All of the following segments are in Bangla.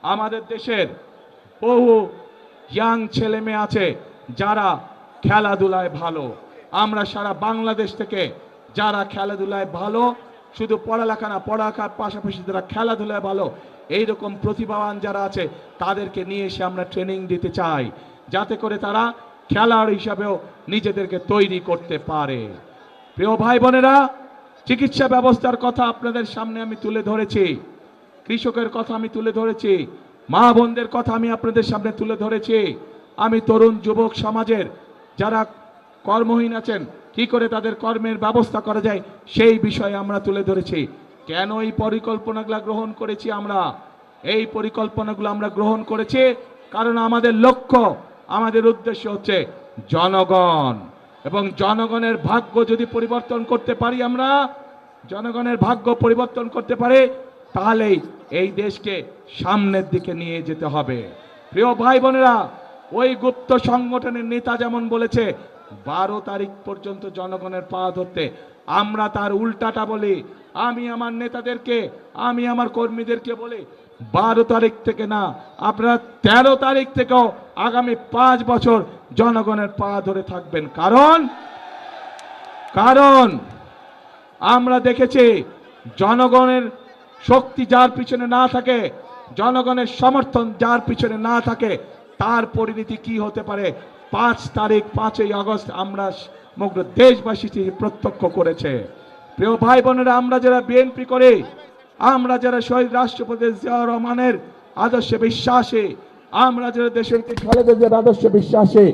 আমাদের দেশের বহু ইয়াং ছেলে মেয়ে আছে যারা খেলাধুলায় ভালো। আমরা সারা বাংলাদেশ থেকে যারা খেলাধুলায় ভালো, শুধু পড়ালেখা না, পড়ালেখার পাশাপাশি যারা খেলাধুলায় ভালো, এইরকম প্রতিভাবান যারা আছে তাদেরকে নিয়ে এসে আমরা ট্রেনিং দিতে চাই, যাতে করে তারা খেলোয়াড় হিসাবেও নিজেদেরকে তৈরি করতে পারে। প্রিয় ভাই বোনেরা, চিকিৎসা ব্যবস্থার কথা আপনাদের সামনে আমি তুলে ধরেছি, কৃষকের কথা আমি তুলে ধরেছি, মা বোনদের কথা আমি আপনাদের সামনে তুলে ধরেছি। আমি তরুণ যুবক সমাজের যারা কর্মহীন আছেন কি করে তাদের কর্মের ব্যবস্থা করা যায় সেই বিষয়ে আমরা তুলে ধরেছি। কেন এই পরিকল্পনাগুলো গ্রহণ করেছি আমরা? এই পরিকল্পনাগুলো আমরা গ্রহণ করেছি কারণ আমাদের লক্ষ্য, আমাদের উদ্দেশ্য হচ্ছে জনগণ, এবং জনগণের ভাগ্য যদি পরিবর্তন করতে পারি, আমরা জনগণের ভাগ্য পরিবর্তন করতে পারি, তাহলেই এই দেশকে সামনের দিকে নিয়ে যেতে হবে। প্রিয় ভাই বোনেরা, ওই গুপ্ত সংগঠনের নেতা যেমন বলেছে 12 তারিখ পর্যন্ত জনগণের পা ধরতে, আমরা তার উল্টাটা বলি। আমি আমার নেতাদেরকে, আমি আমার কর্মীদেরকে বলি 12 তারিখ থেকে না, আপনারা 13 তারিখ থেকেও আগামী 5 বছর জনগণের পা ধরে থাকবেন। কারণ আমরা দেখেছি জনগণের শক্তি যার পিছনে না থাকে, জনগণের সমর্থন যার পিছনে না থাকে, তার পরিণতি কি হতে পারে 5 তারিখ 5ই আগস্ট আমরা সমগ্র দেশবাসী প্রত্যক্ষ করেছে। প্রিয় ভাই বোনেরা, আমরা যারা বিএনপি করে, আমরা যারা শহীদ রাষ্ট্রপতি জিয়াউর রহমানের আদর্শে বিশ্বাসী, আমরা যারা দেশের খালেদা জিয়ার আদর্শে বিশ্বাসী,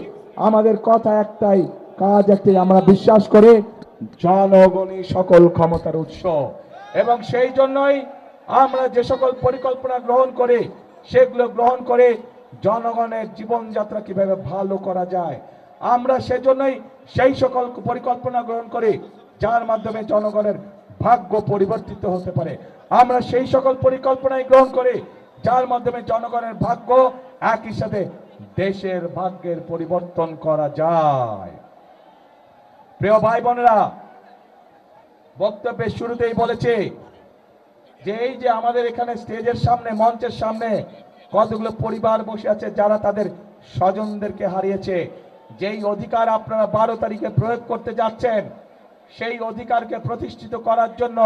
আমাদের কথা একটাই, কাজ একটাই, আমরা বিশ্বাস করে জনগণই সকল ক্ষমতার উৎস। এবং সেই জন্যই আমরা যে সকল পরিকল্পনা গ্রহণ করে, সেগুলো গ্রহণ করে জনগণের জীবনযাত্রা কিভাবে ভালো করা যায়, আমরা সেজন্যই সেই সকল পরিকল্পনা গ্রহণ করি যার মাধ্যমে জনগণের ভাগ্য পরিবর্তিত হতে পারে। আমরা সেই সকল পরিকল্পনাই গ্রহণ করি যার মাধ্যমে জনগণের ভাগ্য, একই সাথে দেশের ভাগ্যের পরিবর্তন করা যায়। প্রিয় ভাই বোনেরা, বক্তব্যের শুরুতেই বলেছে যে এই যে আমাদের এখানে স্টেজের সামনে, মঞ্চের সামনে কতগুলো পরিবার বসে আছে যারা তাদের স্বজনদেরকে হারিয়েছে। যেই অধিকার আপনারা 12 তারিখে প্রয়োগ করতে যাচ্ছেন, সেই অধিকারকে প্রতিষ্ঠিত করার জন্য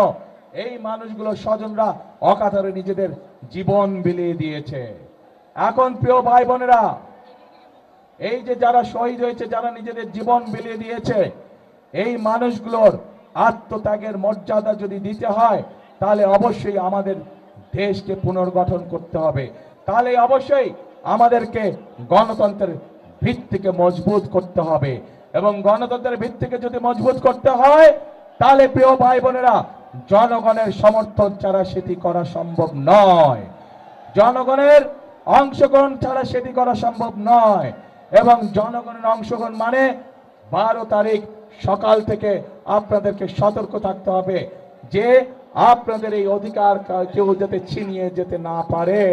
এই মানুষগুলো স্বজনরা অকাতরে নিজেদের জীবন বিলিয়ে দিয়েছে। এখন প্রিয় ভাই বোনেরা, এই যে যারা শহীদ হয়েছে, যারা নিজেদের জীবন বিলিয়ে দিয়েছে, এই মানুষগুলোর আত্মত্যাগের মর্যাদা যদি দিতে হয়, তাহলে অবশ্যই আমাদের দেশকে পুনর্গঠন করতে হবে। তাহলে অবশ্যই আমাদেরকে গণতন্ত্রের ভিত্তিকে মজবুত করতে হবে, এবং গণতন্ত্রের ভিত্তিকে যদি মজবুত করতে হয়, তাহলে প্রিয় ভাই বোনেরা, জনগণের সমর্থন ছাড়া সেটি করা সম্ভব নয়, জনগণের অংশগ্রহণ ছাড়া সেটি করা সম্ভব নয়। এবং জনগণের অংশগ্রহণ মানে 12 তারিখ সকাল থেকে আপনাদেরকে সতর্ক থাকতে হবে যে আপনাদের এই অধিকার কেউ যাতে ছিনিয়ে যেতে না পারে।